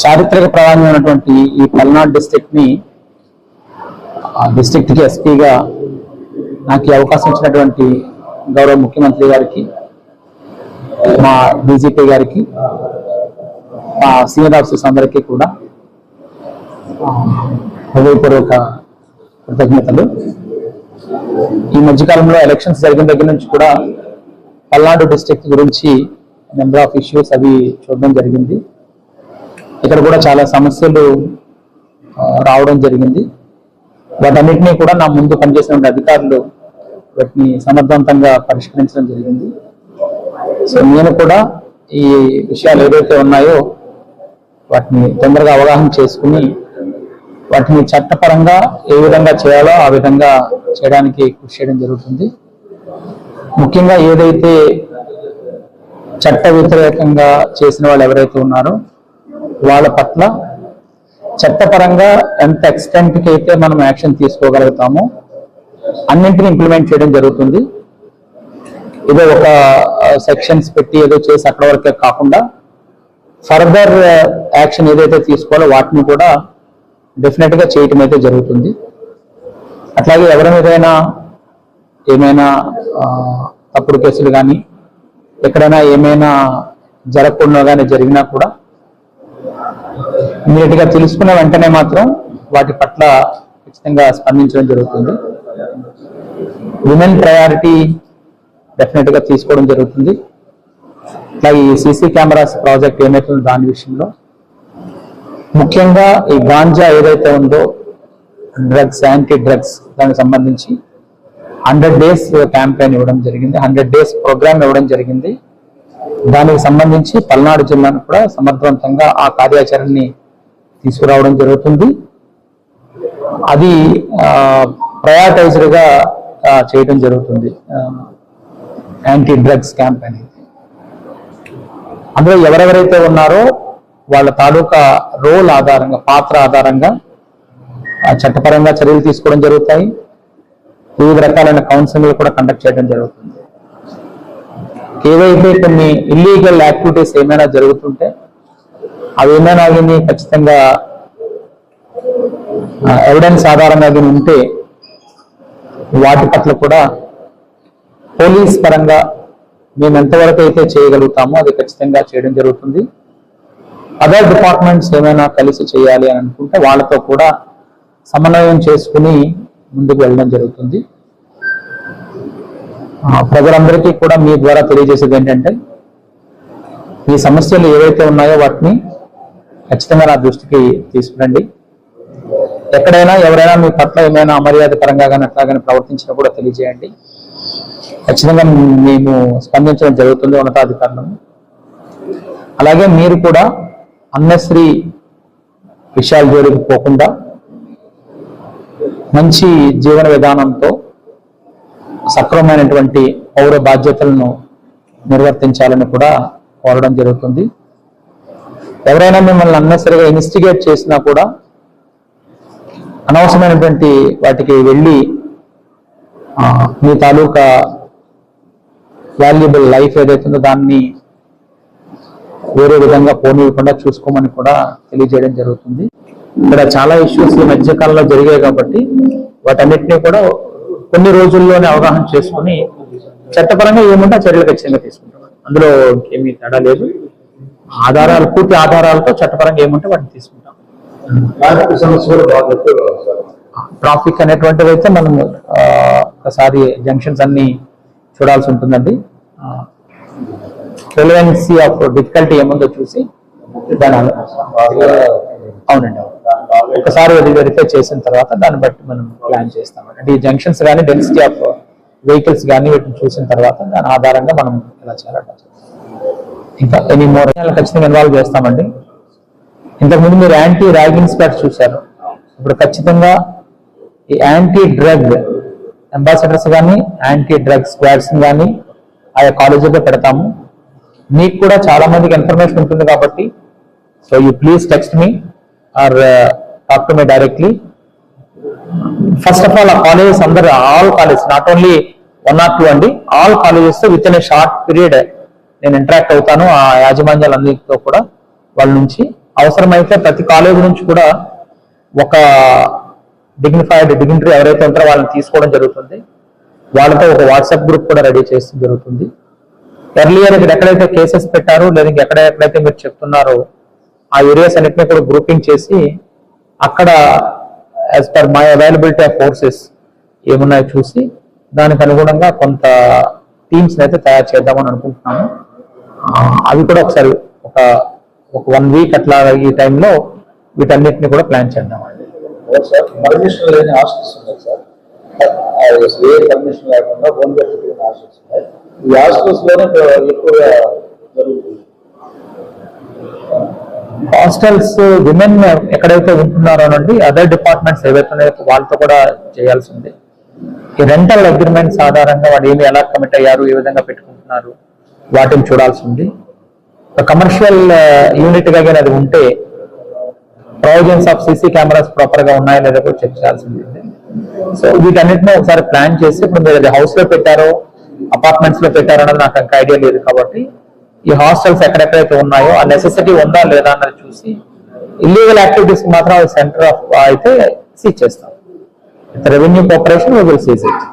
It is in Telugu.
చారిత్రక ప్రాధాన్యమైనటువంటి ఈ పల్నాడు డిస్ట్రిక్ట్ ని డిస్ట్రిక్ట్ కి ఎస్పీగా నాకు ఈ అవకాశం ఇచ్చినటువంటి గౌరవ ముఖ్యమంత్రి గారికి, మా డీజీపీ గారికి, మా సీనియర్ ఆఫీసర్స్ అందరికీ కూడా హృదయపూర్వక కృతజ్ఞతలు. ఈ మధ్యకాలంలో ఎలక్షన్స్ జరిగిన దగ్గర నుంచి కూడా పల్నాడు డిస్ట్రిక్ట్ గురించి నెంబర్ ఆఫ్ ఇష్యూస్ అవి చూడడం జరిగింది. ఇక్కడ కూడా చాలా సమస్యలు రావడం జరిగింది. వాటన్నిటినీ కూడా నా ముందు పనిచేసిన అధికారులు వాటిని సమర్థవంతంగా పరిష్కరించడం జరిగింది. సో నేను కూడా ఈ విషయాలు ఏదైతే ఉన్నాయో వాటిని తొందరగా అవగాహన చేసుకుని వాటిని చట్టపరంగా ఏ విధంగా చేయాలో ఆ విధంగా చేయడానికి కృషి చేయడం జరుగుతుంది. ముఖ్యంగా ఏదైతే చట్ట వ్యతిరేకంగా చేసిన వాళ్ళు ఎవరైతే ఉన్నారో వాళ్ళ పట్ల చట్టపరంగా ఎంత ఎక్స్టెంట్కి అయితే మనం యాక్షన్ తీసుకోగలుగుతామో అన్నింటినీ ఇంప్లిమెంట్ చేయడం జరుగుతుంది. ఏదో ఒక సెక్షన్స్ పెట్టి ఏదో చేసి అక్కడ వరకే కాకుండా ఫర్దర్ యాక్షన్ ఏదైతే తీసుకోవాలో వాటిని కూడా డెఫినెట్ గా చేయటం అయితే జరుగుతుంది. అట్లాగే ఎవరి మీదైనా ఏమైనా తప్పుడు కేసులు కానీ ఎక్కడైనా ఏమైనా జరగకుండా కానీ జరిగినా కూడా ఇమీడియట్ గా తెలుసుకున్న వెంటనే మాత్రం వాటి పట్ల ఖచ్చితంగా స్పందించడం జరుగుతుంది. విమెన్ ప్రయారిటీ డెఫినెట్ గా తీసుకోవడం జరుగుతుంది. అలాగే ఈ సీసీ కెమెరాస్ ప్రాజెక్ట్ ఏమైతుందో దాని విషయంలో ముఖ్యంగా ఈ గాంజా ఏదైతే ఉందో డ్రగ్స్, యాంటీ డ్రగ్స్ దానికి సంబంధించి 100 days క్యాంపెయిన్ ఇవ్వడం జరిగింది, 100 days ప్రోగ్రామ్ ఇవ్వడం జరిగింది. దానికి సంబంధించి పల్నాడు జిల్లాను కూడా సమర్థవంతంగా ఆ కార్యాచరణని తీసుకురావడం జరుగుతుంది. అది ప్రయారిటైజ్డ్ గా చేయడం జరుగుతుంది. యాంటీ డ్రగ్స్ క్యాంపెయిన్ అందులో ఎవరెవరైతే ఉన్నారో వాళ్ళ తాలూకా రోల్ ఆధారంగా, పాత్ర ఆధారంగా చట్టపరంగా చర్యలు తీసుకోవడం జరుగుతాయి. వివిధ రకాలైన కౌన్సిలింగ్లు కూడా కండక్ట్ చేయడం జరుగుతుంది. ఏవైతే కొన్ని ఇల్లీగల్ యాక్టివిటీస్ ఏమైనా జరుగుతుంటే అవి ఏమైనా ఖచ్చితంగా ఎవిడెన్స్ ఆధారంగా ఉంటే వాటి పట్ల కూడా పోలీస్ పరంగా మేము ఎంతవరకు అయితే చేయగలుగుతామో అది ఖచ్చితంగా చేయడం జరుగుతుంది. అదర్ డిపార్ట్మెంట్స్ ఏమైనా కలిసి చేయాలి అని అనుకుంటే వాళ్ళతో కూడా సమన్వయం చేసుకుని ముందుకు వెళ్ళడం జరుగుతుంది. ప్రజలందరికీ కూడా మీ ద్వారా తెలియజేసేది ఏంటంటే ఈ సమస్యలు ఏవైతే ఉన్నాయో వాటిని ఖచ్చితంగా నా దృష్టికి తీసుకురండి. ఎక్కడైనా ఎవరైనా మీ పట్ల ఏమైనా అమర్యాదకరంగా కానీ అట్లాగానే ప్రవర్తించినా కూడా తెలియజేయండి. ఖచ్చితంగా మేము స్పందించడం జరుగుతుంది ఉన్నతాధికారులను. అలాగే మీరు కూడా అన్నెసరీ విషయాల జోలికి పోకుండా మంచి జీవన విధానంతో సక్రమమైనటువంటి పౌర బాధ్యతలను నిర్వర్తించాలని కూడా కోరడం జరుగుతుంది. ఎవరైనా మిమ్మల్ని అన్నెసరీగా ఇన్వెస్టిగేట్ చేసినా కూడా అనవసరమైనటువంటి వాటికి వెళ్ళి మీ తాలూకా వాల్యుబుల్ లైఫ్ ఏదైతుందో దాన్ని వేరే విధంగా పోనీయకుండా చూసుకోమని కూడా తెలియజేయడం జరుగుతుంది. ఇక్కడ చాలా ఇష్యూస్ ఈ మధ్యకాలంలో జరిగాయి కాబట్టి వాటన్నిటినీ కూడా కొన్ని రోజుల్లోనే అవగాహన చేసుకుని చట్టపరంగా ఏముంటే చర్యలు ఖచ్చితంగా తీసుకుంటాం. అందులో ఏమీ తేడా లేదు. ఆధారాలు, పూర్తి ఆధారాలతో చట్టపరంగా ఏముంటే వాటిని తీసుకుంటాం. ట్రాఫిక్ అనేటువంటిది అయితే మనం ఒకసారి జంక్షన్స్ అన్ని చూడాల్సి ఉంటుందండి. రిలవెన్సీ ఆఫ్ డిఫికల్టీ ఏముందో చూసి దాని అవునండి ఒకసారి వెరిఫై చేసిన తర్వాత దాన్ని బట్టి మనం ప్లాన్ చేస్తాం. అంటే ఈ జంక్షన్స్ కానీ డెన్సిటీ ఆఫ్ వెహికల్స్ కానీ వీటిని చూసిన తర్వాత దాని ఆధారంగా మనం ఇలా చేయాలంట. ఇంకా ఎనీ మోర్ ఖచ్చితంగా ఇన్వాల్వ్ చేస్తామండి. ఇంతకుముందు మీరు యాంటీ ర్యాగింగ్ స్క్వాడ్స్ చూశారు. ఇప్పుడు ఖచ్చితంగా ఈ యాంటీ డ్రగ్ అంబాసిడర్స్ కానీ యాంటీ డ్రగ్ స్క్వాడ్స్ కానీ ఆయా కాలేజీలో పెడతాము. మీకు కూడా చాలా మందికి ఇన్ఫర్మేషన్ ఉంటుంది కాబట్టి so you please text me or talk to me directly. First of all ఆ కాలేజెస్ అందరూ all colleges not only 1 or 2 అండి, all colleges with in a short period నేను ఇంటరాక్ట్ అవుతాను ఆ యాజమాన్యాలన్నిటితో కూడా. వాళ్ళ నుంచి అవసరమైతే ప్రతి కాలేజ్ నుంచి కూడా ఒక డిగ్నిటరీ ఎవరైతే ఉంటారో వాళ్ళని తీసుకోవడం జరుగుతుంది. వాళ్ళతో ఒక వాట్సాప్ గ్రూప్ కూడా రెడీ చేసి జరుగుతుంది. ఎర్లియర్ మీరు ఎక్కడైతే కేసెస్ పెట్టారో లేదా ఎక్కడైతే మీరు చెప్తున్నారో ఆ ఏరియాస్ అన్నింటినీ కూడా గ్రూపింగ్ చేసి అక్కడ as per my availability of forces ఏమున్నాయో చూసి దానికి అనుగుణంగా కొంత టీమ్స్ అయితే తయారు చేద్దామని అనుకుంటున్నాము. అవి కూడా ఒకసారి ఒక 1 week అట్లా ఈ టైంలో వీటన్నిటిని కూడా ప్లాన్ చేద్దామండి. పర్మిషన్ లేని హాస్టల్స్ ఉన్నాయి సార్, ఏ పర్మిషన్ లేకుండా ఓన్ పెట్టుకునే హాస్టల్స్ ఉన్నాయి. ఈ హాస్టల్స్ లోనే ఎక్కువగా జరుగుతుంది. హాస్టల్స్ విమెన్ ఎక్కడైతే ఉంటున్నారో అనండి అదర్ డిపార్ట్మెంట్స్ ఏవైతే ఉన్నాయో వాళ్ళతో కూడా చేయాల్సి ఉంది. ఈ రెంటల్ అగ్రిమెంట్స్ ఆధారంగా వాడు ఎలా కమిట్ అయ్యారు, ఏ విధంగా పెట్టుకుంటున్నారు వాటిని చూడాల్సి ఉంది. కమర్షియల్ యూనిట్ గా అది ఉంటే provisions of CC cameras proper గా ఉన్నాయా లేదా కూడా చెక్ చేయాల్సి ఉంటుంది. సో వీటన్నిటిని ఒకసారి ప్లాన్ చేసి ఇప్పుడు మీరు హౌస్ లో పెట్టారో అపార్ట్మెంట్స్ లో పెట్టారో అన్నది నాకు ఇంకా ఐడియా లేదు కాబట్టి ఈ హాస్టల్స్ ఎక్కడెక్కడైతే ఉన్నాయో ఆ నెసెసిటీ ఉందా లేదా అన్నది చూసి ఇల్లీగల్ యాక్టివిటీస్ మాత్రం సెంటర్ ఆఫ్ అయితే సీజ్ చేస్తాం. Revenue cooperation will seize it.